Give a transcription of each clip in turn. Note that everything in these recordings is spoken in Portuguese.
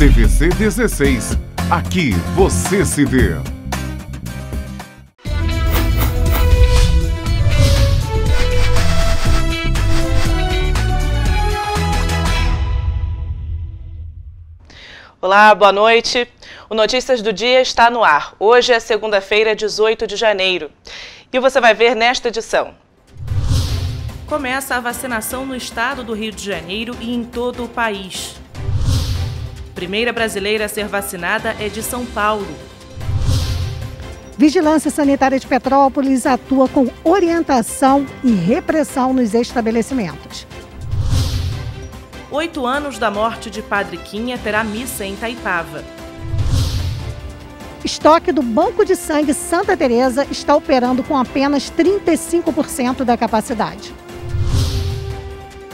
TVC 16. Aqui você se vê. Olá, boa noite. O Notícias do Dia está no ar. Hoje é segunda-feira, 18 de janeiro. E você vai ver nesta edição. Começa a vacinação no estado do Rio de Janeiro e em todo o país. Primeira brasileira a ser vacinada é de São Paulo. Vigilância Sanitária de Petrópolis atua com orientação e repressão nos estabelecimentos. 8 anos da morte de Padre Quinha terá missa em Itaipava. Estoque do Banco de Sangue Santa Teresa está operando com apenas 35% da capacidade.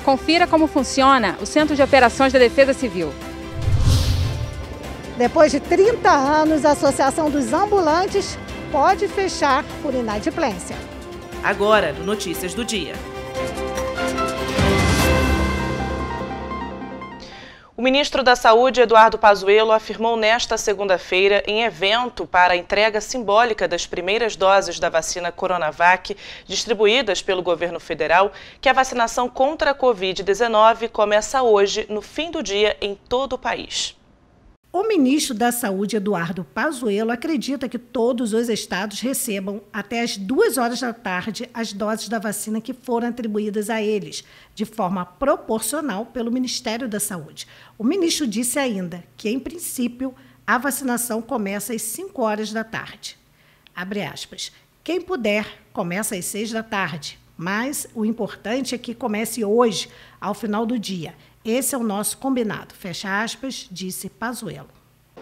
Confira como funciona o Centro de Operações da Defesa Civil. Depois de 30 anos, a Associação dos Ambulantes pode fechar por inadimplência. Agora, no Notícias do Dia. O ministro da Saúde, Eduardo Pazuello, afirmou nesta segunda-feira, em evento para a entrega simbólica das primeiras doses da vacina Coronavac, distribuídas pelo governo federal, que a vacinação contra a Covid-19 começa hoje, no fim do dia, em todo o país. O ministro da Saúde, Eduardo Pazuello, acredita que todos os estados recebam até às 2 horas da tarde as doses da vacina que foram atribuídas a eles, de forma proporcional pelo Ministério da Saúde. O ministro disse ainda que, em princípio, a vacinação começa às 5 horas da tarde. Abre aspas. Quem puder, começa às 6 da tarde, mas o importante é que comece hoje, ao final do dia. Esse é o nosso combinado, fecha aspas, disse Pazuello.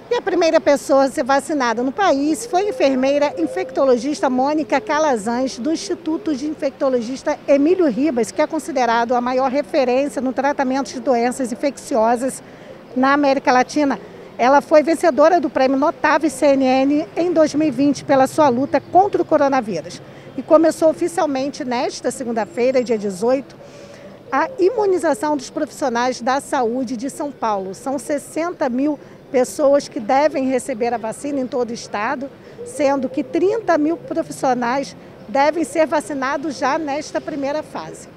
E a primeira pessoa a ser vacinada no país foi a enfermeira infectologista Mônica Calazans, do Instituto de Infectologista Emílio Ribas, que é considerado a maior referência no tratamento de doenças infecciosas na América Latina. Ela foi vencedora do Prêmio Notável CNN em 2020 pela sua luta contra o coronavírus. E começou oficialmente nesta segunda-feira, dia 18, a imunização dos profissionais da saúde de São Paulo. São 60 mil pessoas que devem receber a vacina em todo o estado, sendo que 30 mil profissionais devem ser vacinados já nesta primeira fase.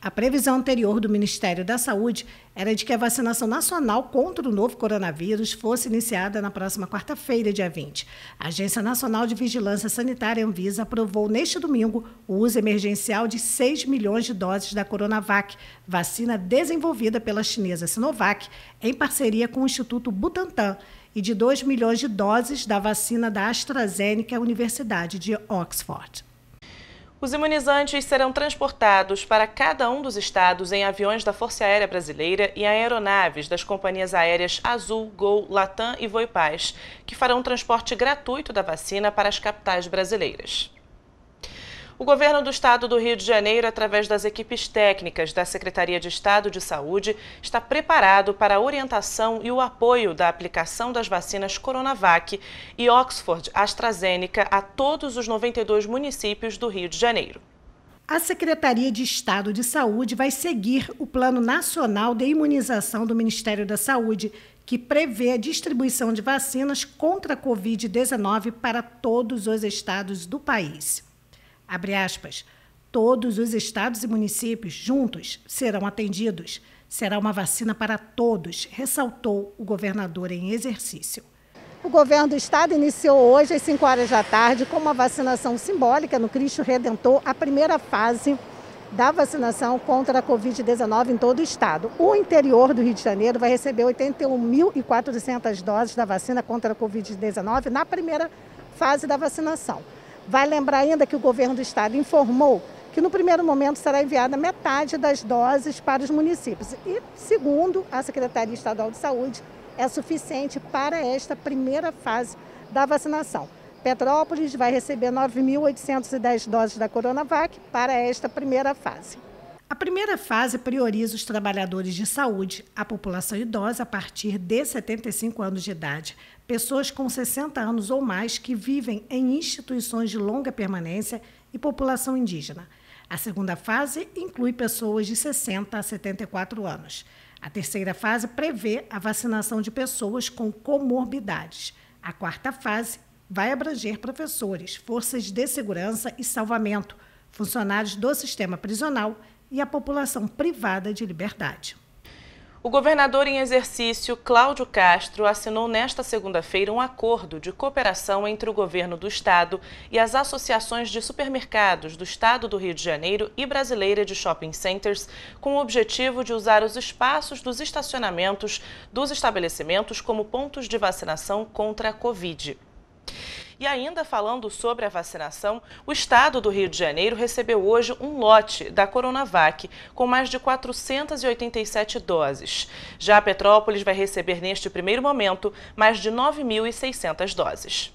A previsão anterior do Ministério da Saúde era de que a vacinação nacional contra o novo coronavírus fosse iniciada na próxima quarta-feira, dia 20. A Agência Nacional de Vigilância Sanitária, Anvisa, aprovou neste domingo o uso emergencial de 6 milhões de doses da Coronavac, vacina desenvolvida pela chinesa Sinovac, em parceria com o Instituto Butantan, e de 2 milhões de doses da vacina da AstraZeneca, Universidade de Oxford. Os imunizantes serão transportados para cada um dos estados em aviões da Força Aérea Brasileira e aeronaves das companhias aéreas Azul, Gol, Latam e Voipaz, que farão transporte gratuito da vacina para as capitais brasileiras. O governo do estado do Rio de Janeiro, através das equipes técnicas da Secretaria de Estado de Saúde, está preparado para a orientação e o apoio da aplicação das vacinas Coronavac e Oxford AstraZeneca a todos os 92 municípios do Rio de Janeiro. A Secretaria de Estado de Saúde vai seguir o Plano Nacional de Imunização do Ministério da Saúde, que prevê a distribuição de vacinas contra a Covid-19 para todos os estados do país. Abre aspas, todos os estados e municípios juntos serão atendidos. Será uma vacina para todos, ressaltou o governador em exercício. O governo do estado iniciou hoje às 5 horas da tarde com uma vacinação simbólica no Cristo Redentor, a primeira fase da vacinação contra a Covid-19 em todo o estado. O interior do Rio de Janeiro vai receber 81.400 doses da vacina contra a Covid-19 na primeira fase da vacinação. Vai lembrar ainda que o governo do estado informou que no primeiro momento será enviada metade das doses para os municípios. E, segundo a Secretaria Estadual de Saúde, é suficiente para esta primeira fase da vacinação. Petrópolis vai receber 9.810 doses da Coronavac para esta primeira fase. A primeira fase prioriza os trabalhadores de saúde, a população idosa a partir de 75 anos de idade, pessoas com 60 anos ou mais que vivem em instituições de longa permanência e população indígena. A segunda fase inclui pessoas de 60 a 74 anos. A terceira fase prevê a vacinação de pessoas com comorbidades. A quarta fase vai abranger professores, forças de segurança e salvamento, funcionários do sistema prisional e a população privada de liberdade. O governador em exercício, Cláudio Castro, assinou nesta segunda-feira um acordo de cooperação entre o governo do estado e as associações de supermercados do estado do Rio de Janeiro e brasileira de shopping centers, com o objetivo de usar os espaços dos estacionamentos dos estabelecimentos como pontos de vacinação contra a Covid. E ainda falando sobre a vacinação, o estado do Rio de Janeiro recebeu hoje um lote da Coronavac com mais de 487 doses. Já Petrópolis vai receber neste primeiro momento mais de 9.600 doses.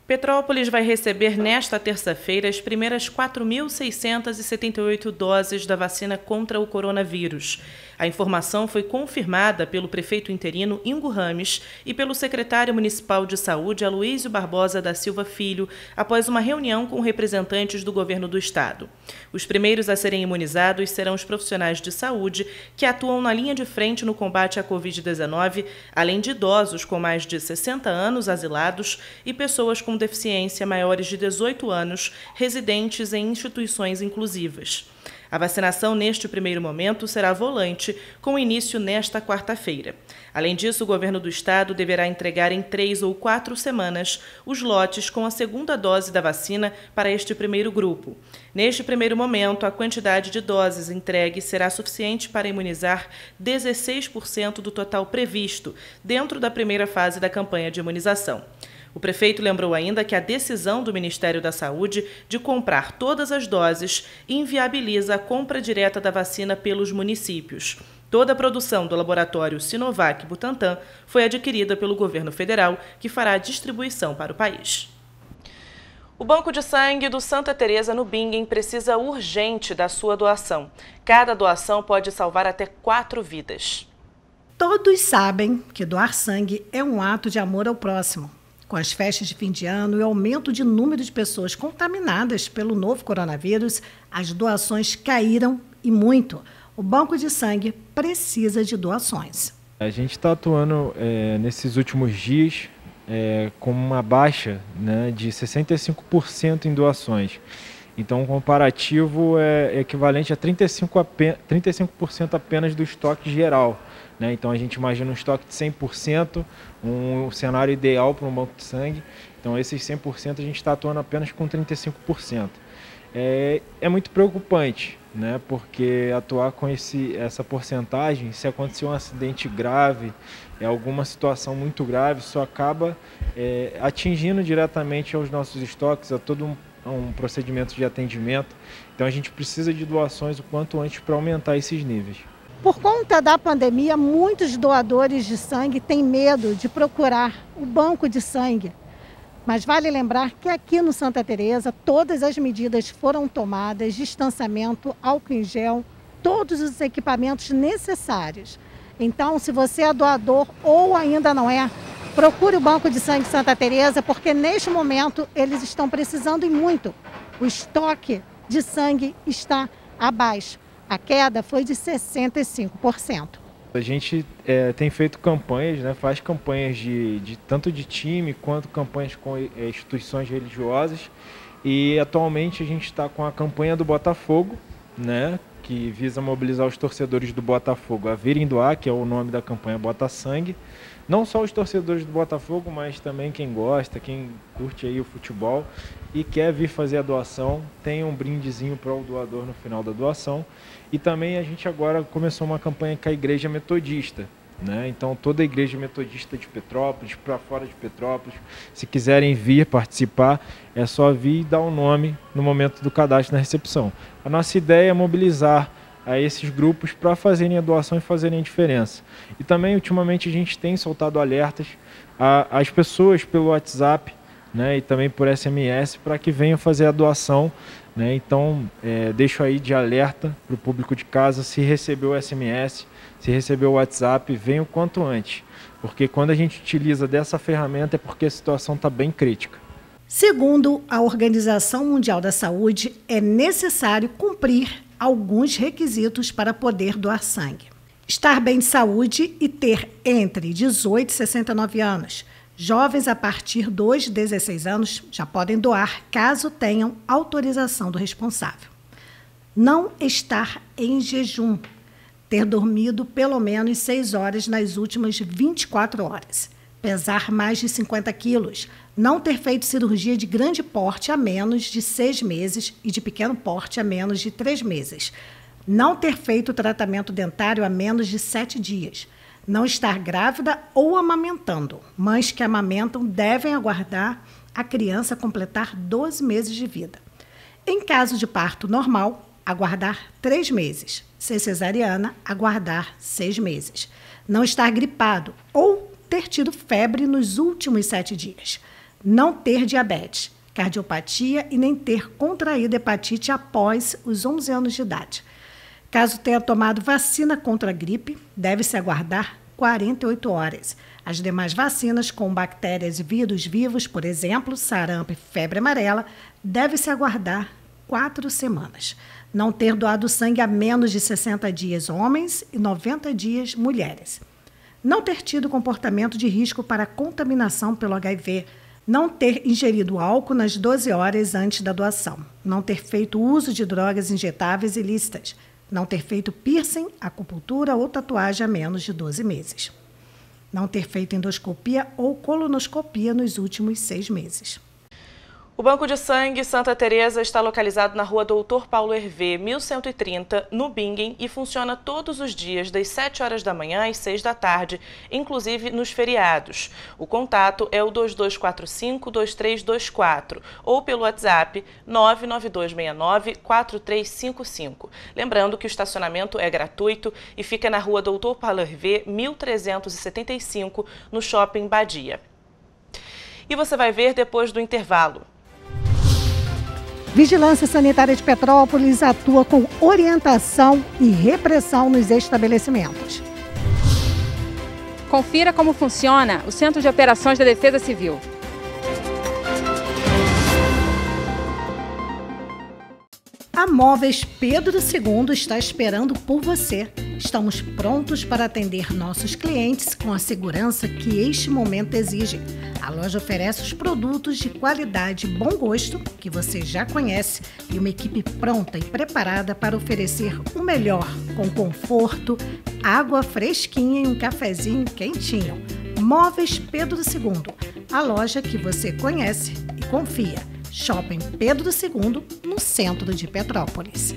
Petrópolis vai receber nesta terça-feira as primeiras 4.678 doses da vacina contra o coronavírus. A informação foi confirmada pelo prefeito interino Ingo Rames e pelo secretário municipal de saúde Aloísio Barbosa da Silva Filho, após uma reunião com representantes do governo do estado. Os primeiros a serem imunizados serão os profissionais de saúde que atuam na linha de frente no combate à Covid-19, além de idosos com mais de 60 anos asilados e pessoas com deficiência maiores de 18 anos, residentes em instituições inclusivas. A vacinação neste primeiro momento será volante, com início nesta quarta-feira. Além disso, o governo do estado deverá entregar em 3 ou 4 semanas os lotes com a segunda dose da vacina para este primeiro grupo. Neste primeiro momento, a quantidade de doses entregue será suficiente para imunizar 16% do total previsto, dentro da primeira fase da campanha de imunização. O prefeito lembrou ainda que a decisão do Ministério da Saúde de comprar todas as doses inviabiliza a compra direta da vacina pelos municípios. Toda a produção do laboratório Sinovac Butantan foi adquirida pelo governo federal, que fará a distribuição para o país. O Banco de Sangue do Santa Teresa no Bingen precisa urgente da sua doação. Cada doação pode salvar até 4 vidas. Todos sabem que doar sangue é um ato de amor ao próximo. Com as festas de fim de ano e o aumento de número de pessoas contaminadas pelo novo coronavírus, as doações caíram e muito. O Banco de Sangue precisa de doações. A gente está atuando nesses últimos dias com uma baixa, né, de 65% em doações. Então, o comparativo é equivalente a 35% apenas do estoque geral. Né? Então, a gente imagina um estoque de 100%, um cenário ideal para um banco de sangue. Então, esses 100% a gente está atuando apenas com 35%. É muito preocupante, né? Porque atuar com essa porcentagem, se acontecer um acidente grave, alguma situação muito grave, isso acaba atingindo diretamente aos nossos estoques, a todo um procedimento de atendimento. Então, a gente precisa de doações o quanto antes para aumentar esses níveis. Por conta da pandemia, muitos doadores de sangue têm medo de procurar o banco de sangue. Mas vale lembrar que aqui no Santa Teresa todas as medidas foram tomadas, distanciamento, álcool em gel, todos os equipamentos necessários. Então, se você é doador ou ainda não é, procure o Banco de Sangue Santa Teresa, porque neste momento eles estão precisando e muito. O estoque de sangue está abaixo. A queda foi de 65%. A gente tem feito campanhas, né, faz campanhas tanto de time quanto campanhas com instituições religiosas. E atualmente a gente está com a campanha do Botafogo, né, que visa mobilizar os torcedores do Botafogo a virem doar, que é o nome da campanha Bota Sangue. Não só os torcedores do Botafogo, mas também quem gosta, quem curte aí o futebol e quer vir fazer a doação, tem um brindezinho para o doador no final da doação. E também a gente agora começou uma campanha com a Igreja Metodista, né? Então toda a Igreja Metodista de Petrópolis, para fora de Petrópolis, se quiserem vir participar, é só vir e dar o nome no momento do cadastro na recepção. A nossa ideia é mobilizar a esses grupos para fazerem a doação e fazerem a diferença. E também, ultimamente, a gente tem soltado alertas às pessoas pelo WhatsApp, né, e também por SMS, para que venham fazer a doação. Né? Então, deixo aí de alerta para o público de casa, se recebeu o SMS, se recebeu o WhatsApp, venha o quanto antes. Porque quando a gente utiliza dessa ferramenta é porque a situação está bem crítica. Segundo a Organização Mundial da Saúde, é necessário cumprir alguns requisitos para poder doar sangue. Estar bem de saúde e ter entre 18 e 69 anos. Jovens a partir dos 16 anos já podem doar, caso tenham autorização do responsável. Não estar em jejum. Ter dormido pelo menos 6 horas nas últimas 24 horas. Pesar mais de 50 quilos. Não ter feito cirurgia de grande porte há menos de 6 meses e de pequeno porte há menos de 3 meses. Não ter feito tratamento dentário há menos de 7 dias. Não estar grávida ou amamentando. Mães que amamentam devem aguardar a criança completar 12 meses de vida. Em caso de parto normal, aguardar 3 meses. Se cesariana, aguardar 6 meses. Não estar gripado ou ter tido febre nos últimos 7 dias. Não ter diabetes, cardiopatia e nem ter contraído hepatite após os 11 anos de idade. Caso tenha tomado vacina contra a gripe, deve-se aguardar 48 horas. As demais vacinas com bactérias e vírus vivos, por exemplo, sarampo e febre amarela, deve-se aguardar 4 semanas. Não ter doado sangue há menos de 60 dias homens e 90 dias mulheres. Não ter tido comportamento de risco para contaminação pelo HIV. Não ter ingerido álcool nas 12 horas antes da doação. Não ter feito uso de drogas injetáveis ilícitas. Não ter feito piercing, acupuntura ou tatuagem há menos de 12 meses. Não ter feito endoscopia ou colonoscopia nos últimos 6 meses. O Banco de Sangue Santa Teresa está localizado na rua Doutor Paulo Hervé, 1130, no Bingen, e funciona todos os dias, das 7 horas da manhã às 6 da tarde, inclusive nos feriados. O contato é o 2245-2324 ou pelo WhatsApp 99269-4355. Lembrando que o estacionamento é gratuito e fica na rua Doutor Paulo Hervé, 1375, no Shopping Badia. E você vai ver depois do intervalo. Vigilância Sanitária de Petrópolis atua com orientação e repressão nos estabelecimentos. Confira como funciona o Centro de Operações da Defesa Civil. A Móveis Pedro II está esperando por você. Estamos prontos para atender nossos clientes com a segurança que este momento exige. A loja oferece os produtos de qualidade e bom gosto, que você já conhece, e uma equipe pronta e preparada para oferecer o melhor, com conforto, água fresquinha e um cafezinho quentinho. Móveis Pedro II, a loja que você conhece e confia. Shopping Pedro II, no centro de Petrópolis.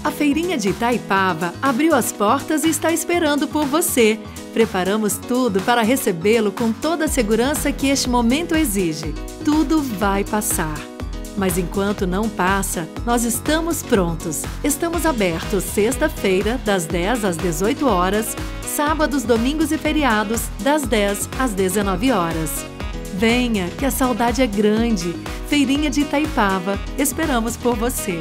A Feirinha de Itaipava abriu as portas e está esperando por você. Preparamos tudo para recebê-lo com toda a segurança que este momento exige. Tudo vai passar. Mas enquanto não passa, nós estamos prontos. Estamos abertos sexta-feira, das 10 às 18 horas, sábados, domingos e feriados, das 10 às 19 horas. Venha, que a saudade é grande. Feirinha de Itaipava, esperamos por você.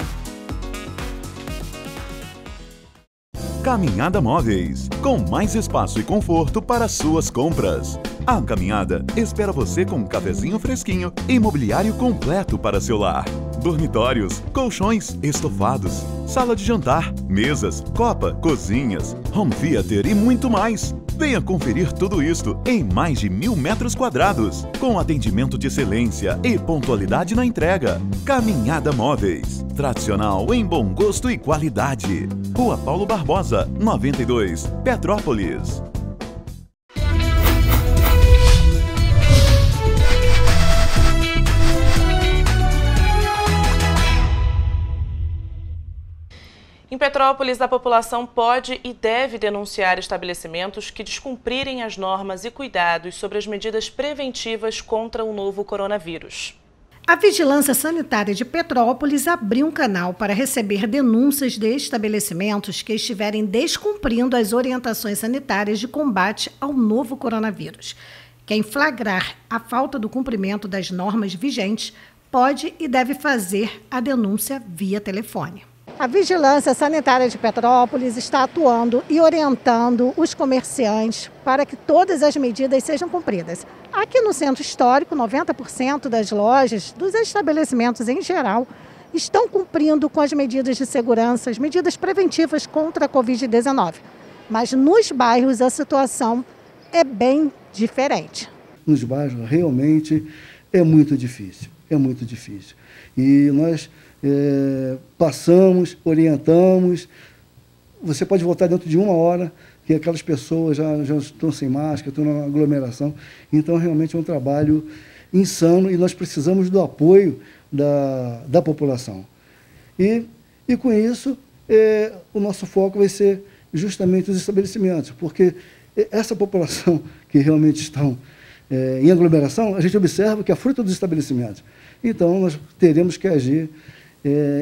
Caminhada Móveis, com mais espaço e conforto para suas compras. A Caminhada espera você com um cafezinho fresquinho e mobiliário completo para seu lar. Dormitórios, colchões, estofados, sala de jantar, mesas, copa, cozinhas, home theater e muito mais. Venha conferir tudo isto em mais de 1.000 metros quadrados, com atendimento de excelência e pontualidade na entrega. Caminhada Móveis, tradicional em bom gosto e qualidade. Rua Paulo Barbosa, 92, Petrópolis. Em Petrópolis, a população pode e deve denunciar estabelecimentos que descumprirem as normas e cuidados sobre as medidas preventivas contra o novo coronavírus. A Vigilância Sanitária de Petrópolis abriu um canal para receber denúncias de estabelecimentos que estiverem descumprindo as orientações sanitárias de combate ao novo coronavírus. Quem flagrar a falta do cumprimento das normas vigentes pode e deve fazer a denúncia via telefone. A Vigilância Sanitária de Petrópolis está atuando e orientando os comerciantes para que todas as medidas sejam cumpridas. Aqui no Centro Histórico, 90% das lojas, dos estabelecimentos em geral, estão cumprindo com as medidas de segurança, as medidas preventivas contra a Covid-19. Mas nos bairros a situação é bem diferente. Nos bairros realmente é muito difícil, é muito difícil. E nós passamos, orientamos, você pode voltar dentro de 1 hora, que aquelas pessoas já estão sem máscara, estão na aglomeração. Então, realmente é um trabalho insano e nós precisamos do apoio da população. E com isso, o nosso foco vai ser justamente os estabelecimentos, porque essa população que realmente estão em aglomeração, a gente observa que é fruto dos estabelecimentos. Então, nós teremos que agir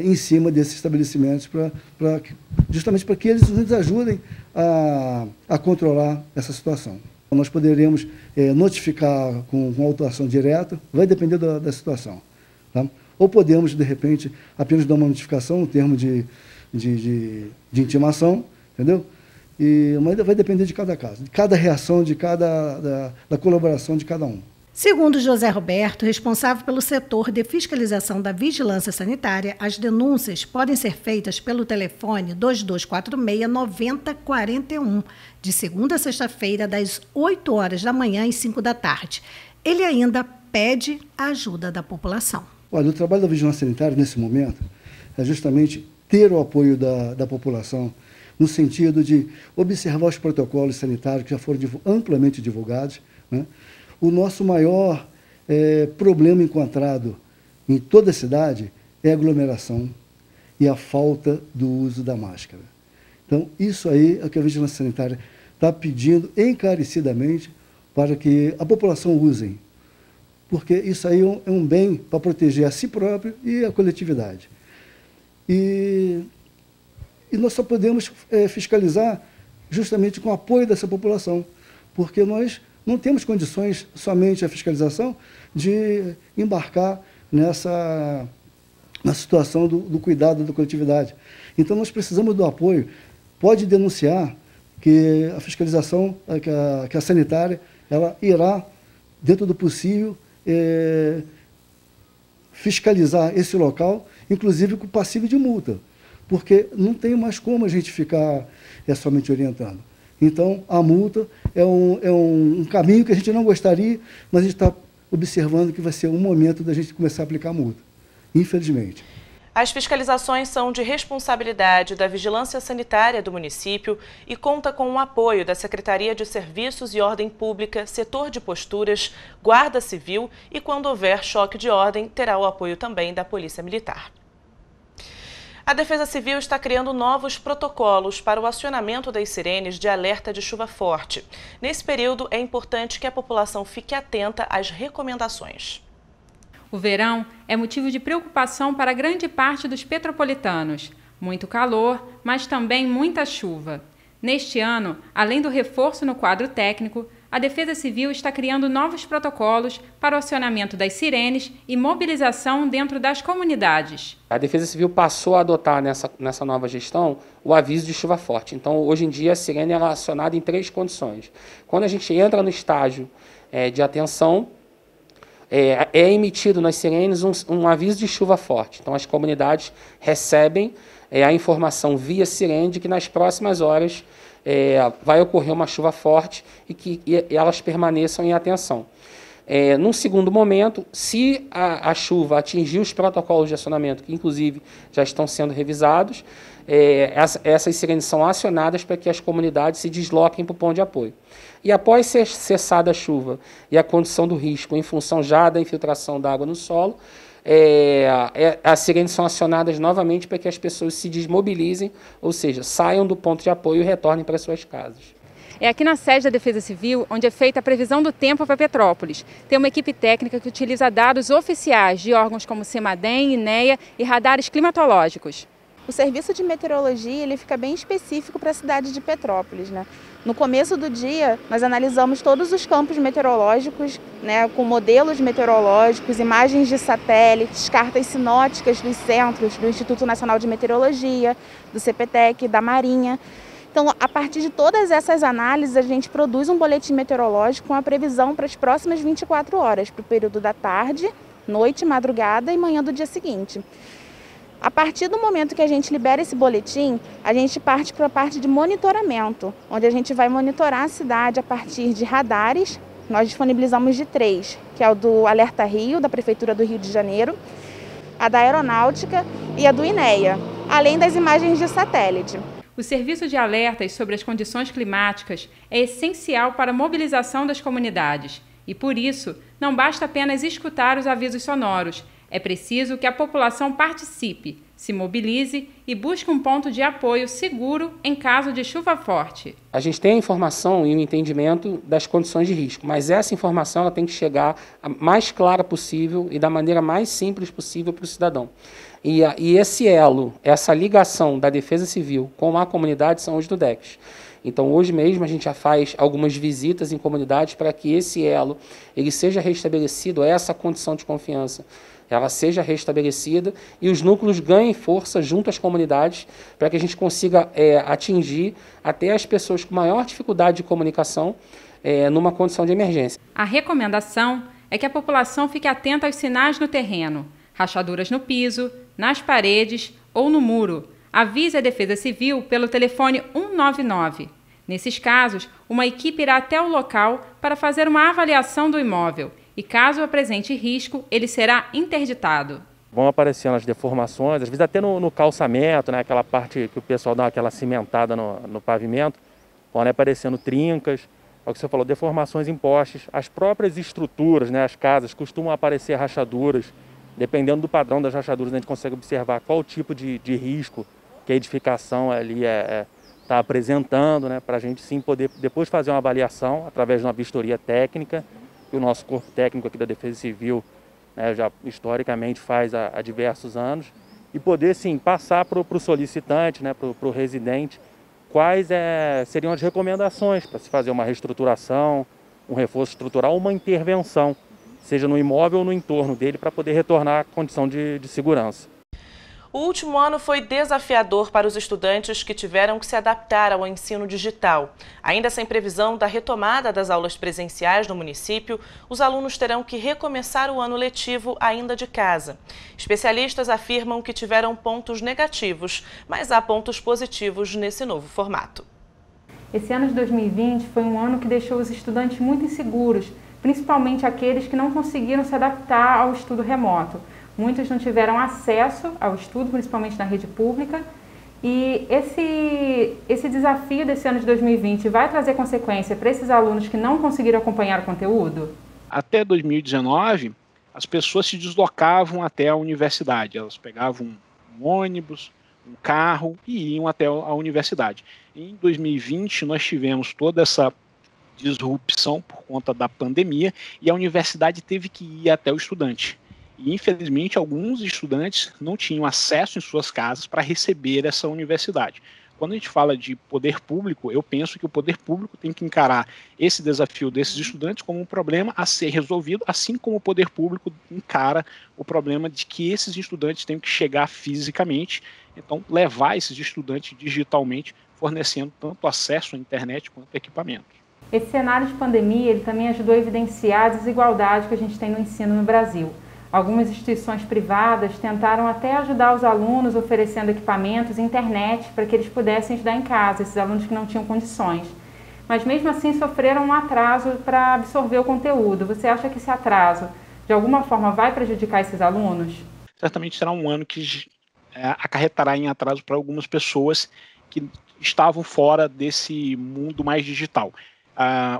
em cima desses estabelecimentos, justamente para que eles nos ajudem a controlar essa situação. Nós poderemos notificar com autuação direta, vai depender da situação. Tá? Ou podemos, de repente, apenas dar uma notificação, um termo de intimação, entendeu? Mas vai depender de cada caso, de cada reação, da colaboração de cada um. Segundo José Roberto, responsável pelo setor de fiscalização da vigilância sanitária, as denúncias podem ser feitas pelo telefone 2246-9041, de segunda a sexta-feira, das 8 horas da manhã às 5 da tarde. Ele ainda pede a ajuda da população. Olha, o trabalho da vigilância sanitária, nesse momento, é justamente ter o apoio da população, no sentido de observar os protocolos sanitários que já foram amplamente divulgados, né? O nosso maior problema encontrado em toda a cidade é a aglomeração e a falta do uso da máscara. Então, isso aí é o que a Vigilância Sanitária está pedindo encarecidamente para que a população use, porque isso aí é um bem para proteger a si próprio e a coletividade. E nós só podemos fiscalizar justamente com o apoio dessa população, porque nós não temos condições, somente a fiscalização, de embarcar na situação do cuidado da coletividade. Então, nós precisamos do apoio. Pode denunciar que a fiscalização, que a sanitária, ela irá, dentro do possível, fiscalizar esse local, inclusive com passivo de multa, porque não tem mais como a gente ficar somente orientando. Então, a multa é um caminho que a gente não gostaria, mas a gente está observando que vai ser um momento da gente começar a aplicar a multa, infelizmente. As fiscalizações são de responsabilidade da Vigilância Sanitária do município e conta com o apoio da Secretaria de Serviços e Ordem Pública, Setor de Posturas, Guarda Civil e, quando houver choque de ordem, terá o apoio também da Polícia Militar. A Defesa Civil está criando novos protocolos para o acionamento das sirenes de alerta de chuva forte. Nesse período, é importante que a população fique atenta às recomendações. O verão é motivo de preocupação para grande parte dos petropolitanos. Muito calor, mas também muita chuva. Neste ano, além do reforço no quadro técnico, a Defesa Civil está criando novos protocolos para o acionamento das sirenes e mobilização dentro das comunidades. A Defesa Civil passou a adotar nessa nova gestão o aviso de chuva forte. Então, hoje em dia, a sirene é acionada em 3 condições. Quando a gente entra no estágio de atenção, é emitido nas sirenes um aviso de chuva forte. Então, as comunidades recebem a informação via sirene de que nas próximas horas vai ocorrer uma chuva forte e que elas permaneçam em atenção. Num segundo momento, se a chuva atingir os protocolos de acionamento, que inclusive já estão sendo revisados, essas sirenes são acionadas para que as comunidades se desloquem para o ponto de apoio. E após ser cessada a chuva e a condição do risco em função já da infiltração da água no solo, as sirenes são acionadas novamente para que as pessoas se desmobilizem, ou seja, saiam do ponto de apoio e retornem para suas casas. É aqui na sede da Defesa Civil onde é feita a previsão do tempo para Petrópolis. Tem uma equipe técnica que utiliza dados oficiais de órgãos como CEMADEM, INEA e radares climatológicos. O serviço de meteorologia ele fica bem específico para a cidade de Petrópolis, né? No começo do dia, nós analisamos todos os campos meteorológicos, né, com modelos meteorológicos, imagens de satélites, cartas sinóticas dos centros do Instituto Nacional de Meteorologia, do CPTEC, da Marinha. Então, a partir de todas essas análises, a gente produz um boletim meteorológico com a previsão para as próximas 24 horas, para o período da tarde, noite, madrugada e manhã do dia seguinte. A partir do momento que a gente libera esse boletim, a gente parte para a parte de monitoramento, onde a gente vai monitorar a cidade a partir de radares. Nós disponibilizamos de 3, que é o do Alerta Rio, da Prefeitura do Rio de Janeiro, a da Aeronáutica e a do INEA, além das imagens de satélite. O serviço de alertas sobre as condições climáticas é essencial para a mobilização das comunidades e, por isso, não basta apenas escutar os avisos sonoros. É preciso que a população participe, se mobilize e busque um ponto de apoio seguro em caso de chuva forte. A gente tem a informação e o entendimento das condições de risco, mas essa informação ela tem que chegar a mais clara possível e da maneira mais simples possível para o cidadão. E esse elo, essa ligação da Defesa Civil com a comunidade são os do DECS. Então, hoje mesmo, a gente já faz algumas visitas em comunidades para que esse elo ele seja restabelecido, essa condição de confiança, ela seja restabelecida e os núcleos ganhem força junto às comunidades para que a gente consiga atingir até as pessoas com maior dificuldade de comunicação numa condição de emergência. A recomendação é que a população fique atenta aos sinais no terreno, rachaduras no piso, nas paredes ou no muro. Avise a Defesa Civil pelo telefone 199. Nesses casos, uma equipe irá até o local para fazer uma avaliação do imóvel e, caso apresente risco, ele será interditado. Vão aparecendo as deformações, às vezes até no calçamento, né, aquela parte que o pessoal dá aquela cimentada no pavimento, podem aparecendo trincas, é o que você falou, deformações em postes. As próprias estruturas, né, as casas, costumam aparecer rachaduras. Dependendo do padrão das rachaduras, a gente consegue observar qual o tipo de risco que a edificação ali está apresentando, né, para a gente sim poder depois fazer uma avaliação através de uma vistoria técnica, que o nosso corpo técnico aqui da Defesa Civil, né, já historicamente faz há diversos anos, e poder sim passar para o solicitante, né, para o residente, quais seriam as recomendações para se fazer uma reestruturação, um reforço estrutural, uma intervenção, seja no imóvel ou no entorno dele, para poder retornar à condição de segurança. O último ano foi desafiador para os estudantes que tiveram que se adaptar ao ensino digital. Ainda sem previsão da retomada das aulas presenciais no município, os alunos terão que recomeçar o ano letivo ainda de casa. Especialistas afirmam que tiveram pontos negativos, mas há pontos positivos nesse novo formato. Esse ano de 2020 foi um ano que deixou os estudantes muito inseguros, principalmente aqueles que não conseguiram se adaptar ao estudo remoto. Muitos não tiveram acesso ao estudo, principalmente na rede pública, e esse desafio desse ano de 2020 vai trazer consequência para esses alunos que não conseguiram acompanhar o conteúdo? Até 2019, as pessoas se deslocavam até a universidade, elas pegavam um ônibus, um carro e iam até a universidade. Em 2020, nós tivemos toda essa disrupção por conta da pandemia e a universidade teve que ir até o estudante. E, infelizmente, alguns estudantes não tinham acesso em suas casas para receber essa universidade. Quando a gente fala de poder público, eu penso que o poder público tem que encarar esse desafio desses estudantes como um problema a ser resolvido, assim como o poder público encara o problema de que esses estudantes têm que chegar fisicamente, então levar esses estudantes digitalmente, fornecendo tanto acesso à internet quanto equipamentos. Esse cenário de pandemia ele também ajudou a evidenciar a desigualdade que a gente tem no ensino no Brasil. Algumas instituições privadas tentaram até ajudar os alunos oferecendo equipamentos e internet para que eles pudessem estudar em casa, esses alunos que não tinham condições. Mas mesmo assim sofreram um atraso para absorver o conteúdo. Você acha que esse atraso, de alguma forma, vai prejudicar esses alunos? Certamente será um ano que acarretará em atraso para algumas pessoas que estavam fora desse mundo mais digital.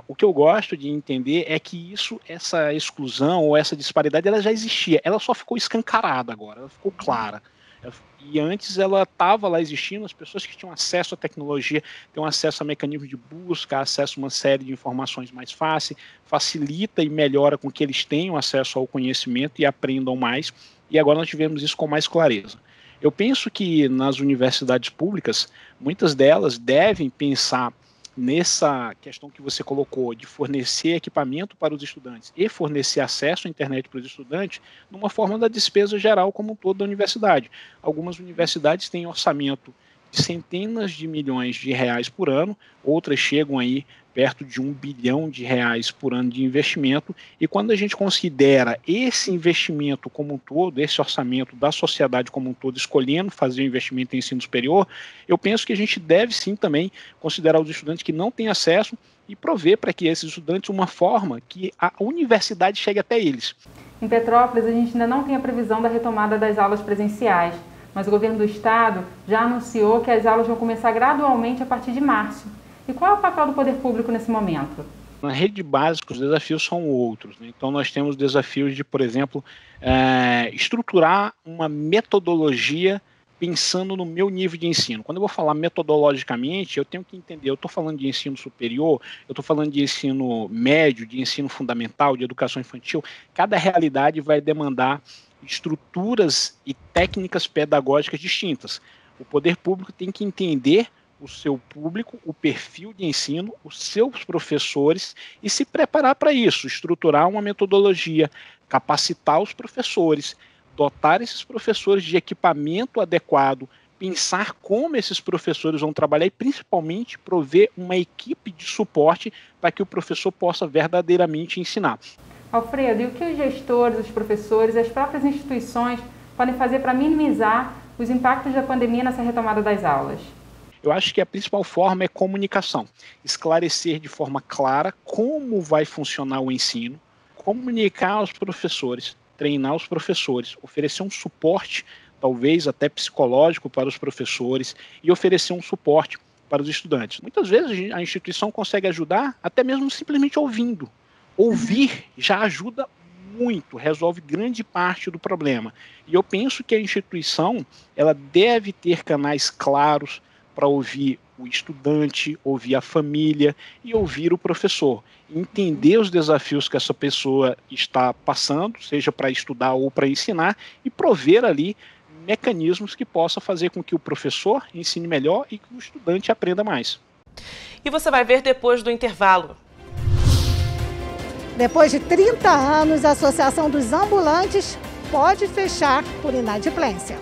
O que eu gosto de entender é que essa exclusão ou essa disparidade ela já existia, ela só ficou escancarada agora, ela ficou clara. E antes ela estava lá existindo, as pessoas que tinham acesso à tecnologia têm acesso a mecanismos de busca, acesso a uma série de informações mais fácil, facilita e melhora com que eles tenham acesso ao conhecimento e aprendam mais, e agora nós tivemos isso com mais clareza. Eu penso que nas universidades públicas, muitas delas devem pensar nessa questão que você colocou de fornecer equipamento para os estudantes e fornecer acesso à internet para os estudantes numa forma da despesa geral como um todo da universidade. Algumas universidades têm orçamento de centenas de milhões de reais por ano, outras chegam aí perto de R$1 bilhão por ano de investimento, e quando a gente considera esse investimento como um todo, esse orçamento da sociedade como um todo, escolhendo fazer o investimento em ensino superior, eu penso que a gente deve sim também considerar os estudantes que não têm acesso e prover para que esses estudantes uma forma que a universidade chegue até eles. Em Petrópolis, a gente ainda não tem a previsão da retomada das aulas presenciais, mas o governo do estado já anunciou que as aulas vão começar gradualmente a partir de março. E qual é o papel do poder público nesse momento? Na rede básica, os desafios são outros, né? Então, nós temos desafios de, por exemplo, estruturar uma metodologia pensando no meu nível de ensino. Quando eu vou falar metodologicamente, eu tenho que entender, eu estou falando de ensino superior, eu estou falando de ensino médio, de ensino fundamental, de educação infantil. Cada realidade vai demandar estruturas e técnicas pedagógicas distintas. O poder público tem que entender o seu público, o perfil de ensino, os seus professores e se preparar para isso, estruturar uma metodologia, capacitar os professores, dotar esses professores de equipamento adequado, pensar como esses professores vão trabalhar e principalmente prover uma equipe de suporte para que o professor possa verdadeiramente ensinar. Alfredo, e o que os gestores, os professores e as próprias instituições podem fazer para minimizar os impactos da pandemia nessa retomada das aulas? Eu acho que a principal forma é comunicação. Esclarecer de forma clara como vai funcionar o ensino, comunicar aos professores, treinar os professores, oferecer um suporte, talvez até psicológico para os professores e oferecer um suporte para os estudantes. Muitas vezes a instituição consegue ajudar até mesmo simplesmente ouvindo. Ouvir já ajuda muito, resolve grande parte do problema. E eu penso que a instituição ela deve ter canais claros para ouvir o estudante, ouvir a família e ouvir o professor. Entender os desafios que essa pessoa está passando, seja para estudar ou para ensinar, e prover ali mecanismos que possam fazer com que o professor ensine melhor e que o estudante aprenda mais. E você vai ver depois do intervalo. Depois de 30 anos, a Associação dos Ambulantes pode fechar por inadimplência.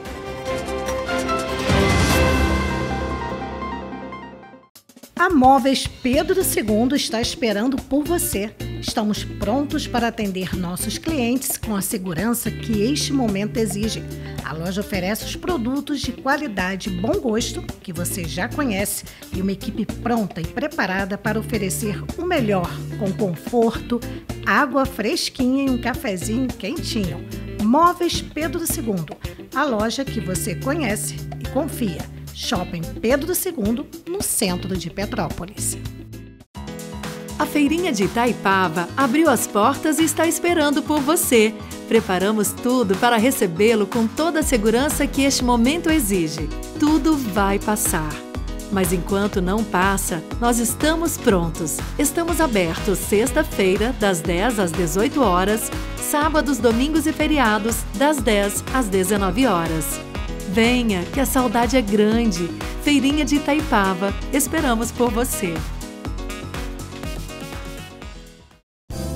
A Móveis Pedro II está esperando por você. Estamos prontos para atender nossos clientes com a segurança que este momento exige. A loja oferece os produtos de qualidade e bom gosto, que você já conhece, e uma equipe pronta e preparada para oferecer o melhor, com conforto, água fresquinha e um cafezinho quentinho. Móveis Pedro II, a loja que você conhece e confia. Shopping Pedro II, no centro de Petrópolis. A Feirinha de Itaipava abriu as portas e está esperando por você. Preparamos tudo para recebê-lo com toda a segurança que este momento exige. Tudo vai passar. Mas enquanto não passa, nós estamos prontos. Estamos abertos sexta-feira, das 10 às 18 horas, sábados, domingos e feriados, das 10 às 19 horas. Venha, que a saudade é grande. Feirinha de Itaipava, esperamos por você.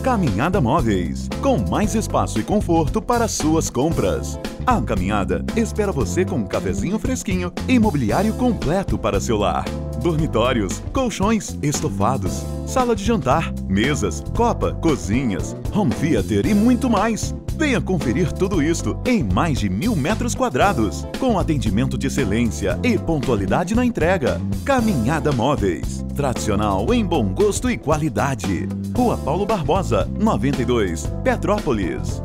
Caminhada Móveis, com mais espaço e conforto para suas compras. A Caminhada espera você com um cafezinho fresquinho e mobiliário completo para seu lar. Dormitórios, colchões, estofados, sala de jantar, mesas, copa, cozinhas, home theater e muito mais. Venha conferir tudo isto em mais de 1.000 metros quadrados, com atendimento de excelência e pontualidade na entrega. Caminhada Móveis, tradicional em bom gosto e qualidade. Rua Paulo Barbosa, 92, Petrópolis.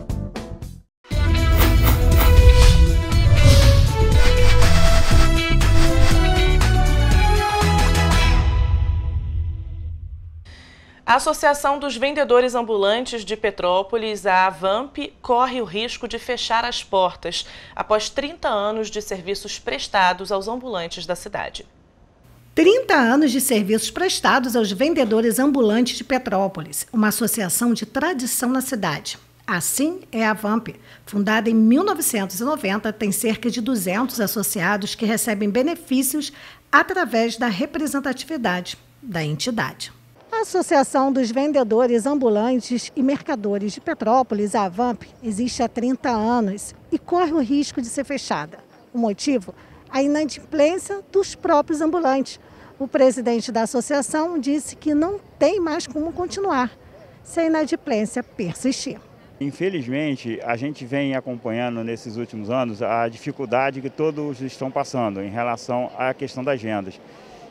A Associação dos Vendedores Ambulantes de Petrópolis, a AVAMP, corre o risco de fechar as portas após 30 anos de serviços prestados aos ambulantes da cidade. 30 anos de serviços prestados aos vendedores ambulantes de Petrópolis, uma associação de tradição na cidade. Assim é a AVAMP. Fundada em 1990, tem cerca de 200 associados que recebem benefícios através da representatividade da entidade. A Associação dos Vendedores Ambulantes e Mercadores de Petrópolis, a AVAMP, existe há 30 anos e corre o risco de ser fechada. O motivo a inadimplência dos próprios ambulantes. O presidente da associação disse que não tem mais como continuar se a inadimplência persistir. Infelizmente, a gente vem acompanhando nesses últimos anos a dificuldade que todos estão passando em relação à questão das vendas.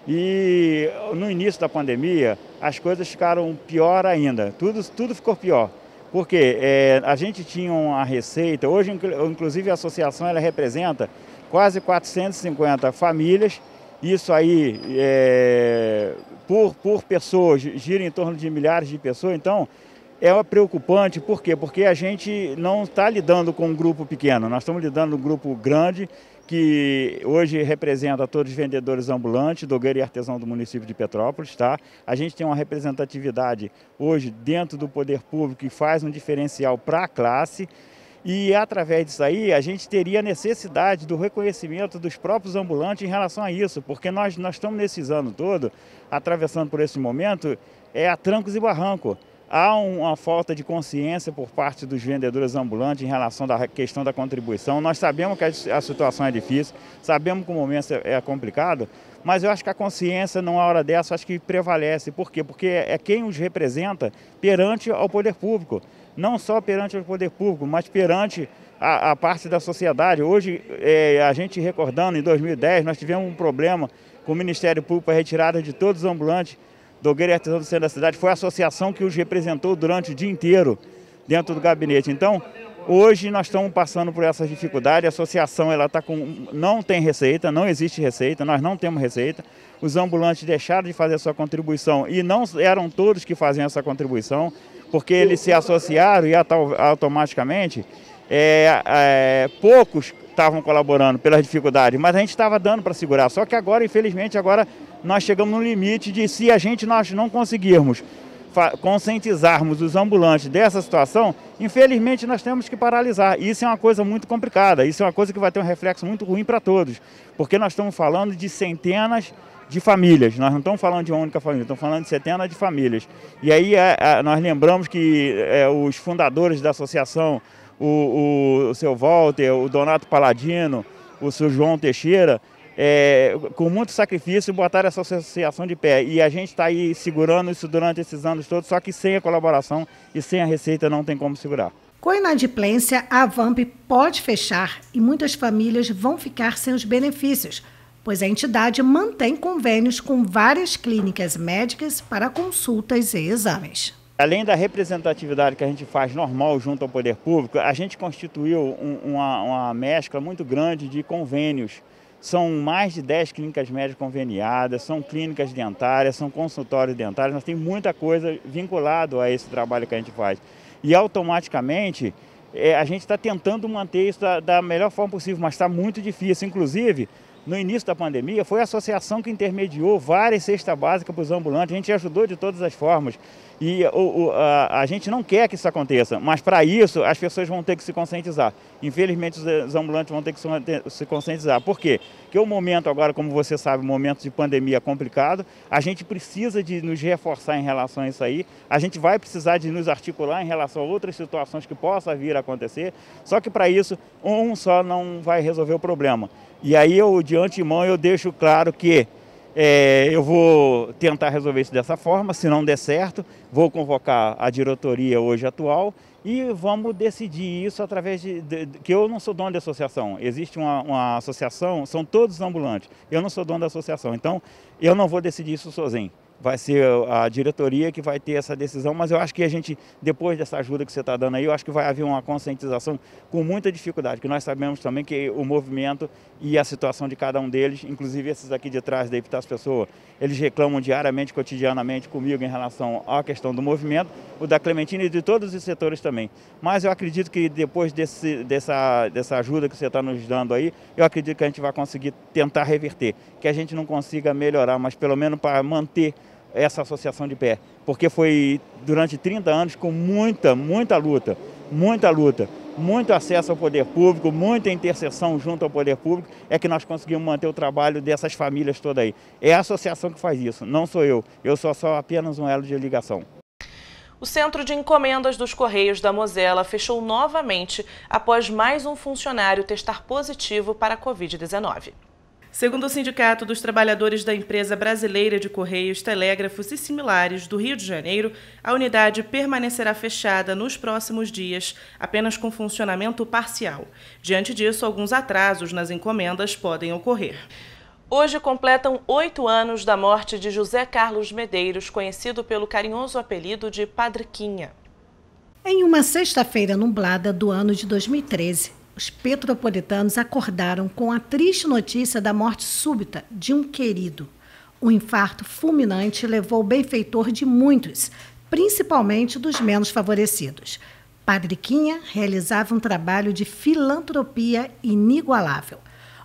E no início da pandemia, as coisas ficaram pior ainda, tudo ficou pior. Porque a gente tinha uma receita, hoje inclusive a associação ela representa quase 450 famílias, isso aí por pessoas, gira em torno de milhares de pessoas, então é preocupante, por quê? Porque a gente não está lidando com um grupo pequeno, nós estamos lidando com um grupo grande, que hoje representa todos os vendedores ambulantes, dogueiro e artesão do município de Petrópolis, tá? A gente tem uma representatividade hoje dentro do poder público que faz um diferencial para a classe e através disso aí a gente teria necessidade do reconhecimento dos próprios ambulantes em relação a isso, porque nós estamos nesses anos todos atravessando por esse momento a trancos e barrancos. Há uma falta de consciência por parte dos vendedores ambulantes em relação à questão da contribuição. Nós sabemos que a situação é difícil, sabemos que o momento é complicado, mas eu acho que a consciência, numa hora dessa, acho que prevalece. Por quê? Porque é quem os representa perante ao poder público. Não só perante ao poder público, mas perante a parte da sociedade. Hoje, a gente recordando, em 2010, nós tivemos um problema com o Ministério Público para a retirada de todos os ambulantes dogueiro e artesão do centro da cidade. Foi a associação que os representou durante o dia inteiro dentro do gabinete. Então, hoje nós estamos passando por essas dificuldades. A associação não tem receita, não existe receita, nós não temos receita. Os ambulantes deixaram de fazer a sua contribuição e não eram todos que faziam essa contribuição, porque eles se associaram e automaticamente poucos estavam colaborando pelas dificuldades, mas a gente estava dando para segurar. Só que agora, infelizmente, nós chegamos no limite de, se nós não conseguirmos conscientizarmos os ambulantes dessa situação, infelizmente nós temos que paralisar. Isso é uma coisa muito complicada, isso é uma coisa que vai ter um reflexo muito ruim para todos, porque nós estamos falando de centenas de famílias, nós não estamos falando de uma única família, estamos falando de centenas de famílias. E aí nós lembramos que os fundadores da associação, o seu Walter, o Donato Paladino, o seu João Teixeira, com muito sacrifício, botaram essa associação de pé. E a gente está aí segurando isso durante esses anos todos, só que sem a colaboração e sem a receita não tem como segurar. Com a inadimplência, a AVAMP pode fechar e muitas famílias vão ficar sem os benefícios, pois a entidade mantém convênios com várias clínicas médicas para consultas e exames. Além da representatividade que a gente faz normal junto ao poder público, a gente constituiu uma mescla muito grande de convênios. São mais de 10 clínicas médicas conveniadas, são clínicas dentárias, são consultórios dentários, nós temos muita coisa vinculada a esse trabalho que a gente faz. E automaticamente a gente está tentando manter isso da melhor forma possível, mas está muito difícil. Inclusive, no início da pandemia, foi a associação que intermediou várias cestas básicas para os ambulantes, a gente ajudou de todas as formas. E a gente não quer que isso aconteça, mas para isso as pessoas vão ter que se conscientizar. Infelizmente os ambulantes vão ter que se conscientizar. Por quê? Porque o momento agora, como você sabe, um momento de pandemia é complicado, a gente precisa de nos reforçar em relação a isso aí, a gente vai precisar de nos articular em relação a outras situações que possam vir a acontecer, só que para isso um só não vai resolver o problema. E aí de antemão eu deixo claro que eu vou tentar resolver isso dessa forma, se não der certo, vou convocar a diretoria hoje atual e vamos decidir isso através que eu não sou dono da associação. Existe uma associação, são todos ambulantes, eu não sou dono da associação, então eu não vou decidir isso sozinho. Vai ser a diretoria que vai ter essa decisão, mas eu acho que a gente, depois dessa ajuda que você está dando aí, eu acho que vai haver uma conscientização com muita dificuldade, que nós sabemos também que o movimento e a situação de cada um deles, inclusive esses aqui de trás da Epitácio Pessoa, eles reclamam diariamente, cotidianamente comigo em relação à questão do movimento, o da Clementina e de todos os setores também. Mas eu acredito que depois dessa ajuda que você está nos dando aí, eu acredito que a gente vai conseguir tentar reverter, que a gente não consiga melhorar, mas pelo menos para manter essa associação de pé, porque foi durante 30 anos com muita luta, muito acesso ao poder público, muita interseção junto ao poder público, é que nós conseguimos manter o trabalho dessas famílias todas aí. É a associação que faz isso, não sou eu sou só apenas um elo de ligação. O Centro de Encomendas dos Correios da Mosela fechou novamente após mais um funcionário testar positivo para a Covid-19. Segundo o Sindicato dos Trabalhadores da Empresa Brasileira de Correios, Telégrafos e Similares do Rio de Janeiro, a unidade permanecerá fechada nos próximos dias, apenas com funcionamento parcial. Diante disso, alguns atrasos nas encomendas podem ocorrer. Hoje completam 8 anos da morte de José Carlos Medeiros, conhecido pelo carinhoso apelido de Padre Quinha. Em uma sexta-feira nublada do ano de 2013, os petropolitanos acordaram com a triste notícia da morte súbita de um querido. Um infarto fulminante levou o benfeitor de muitos, principalmente dos menos favorecidos. Padre Quinha realizava um trabalho de filantropia inigualável.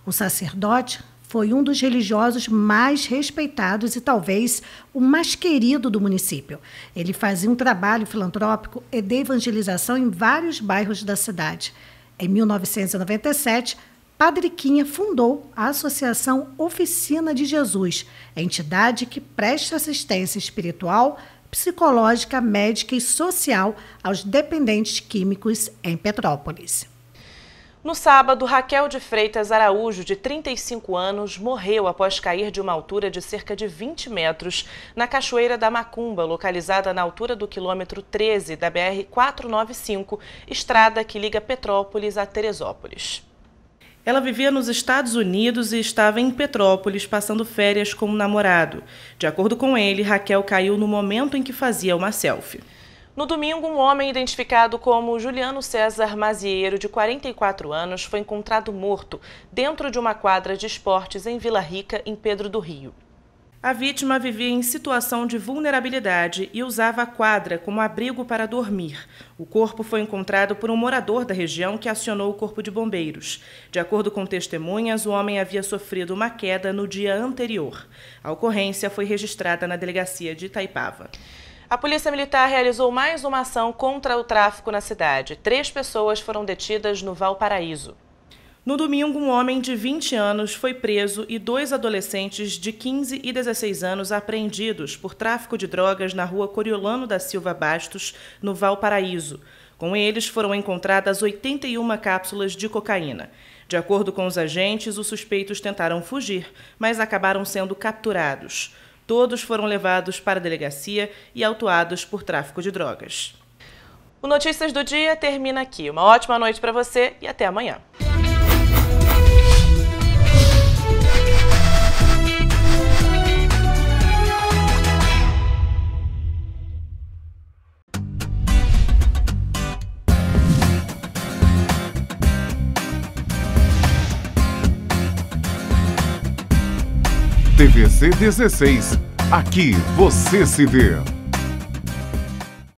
O sacerdote foi um dos religiosos mais respeitados e talvez o mais querido do município. Ele fazia um trabalho filantrópico e de evangelização em vários bairros da cidade. Em 1997, Padre Quinha fundou a Associação Oficina de Jesus, entidade que presta assistência espiritual, psicológica, médica e social aos dependentes químicos em Petrópolis. No sábado, Raquel de Freitas Araújo, de 35 anos, morreu após cair de uma altura de cerca de 20 metros na Cachoeira da Macumba, localizada na altura do quilômetro 13 da BR-495, estrada que liga Petrópolis a Teresópolis. Ela vivia nos Estados Unidos e estava em Petrópolis passando férias com um namorado. De acordo com ele, Raquel caiu no momento em que fazia uma selfie. No domingo, um homem identificado como Juliano César Mazieiro, de 44 anos, foi encontrado morto dentro de uma quadra de esportes em Vila Rica, em Pedro do Rio. A vítima vivia em situação de vulnerabilidade e usava a quadra como abrigo para dormir. O corpo foi encontrado por um morador da região que acionou o corpo de bombeiros. De acordo com testemunhas, o homem havia sofrido uma queda no dia anterior. A ocorrência foi registrada na delegacia de Itaipava. A Polícia Militar realizou mais uma ação contra o tráfico na cidade. 3 pessoas foram detidas no Valparaíso. No domingo, um homem de 20 anos foi preso e 2 adolescentes de 15 e 16 anos apreendidos por tráfico de drogas na rua Coriolano da Silva Bastos, no Valparaíso. Com eles foram encontradas 81 cápsulas de cocaína. De acordo com os agentes, os suspeitos tentaram fugir, mas acabaram sendo capturados. Todos foram levados para a delegacia e autuados por tráfico de drogas. O Notícias do Dia termina aqui. Uma ótima noite para você e até amanhã. TVC 16. Aqui você se vê.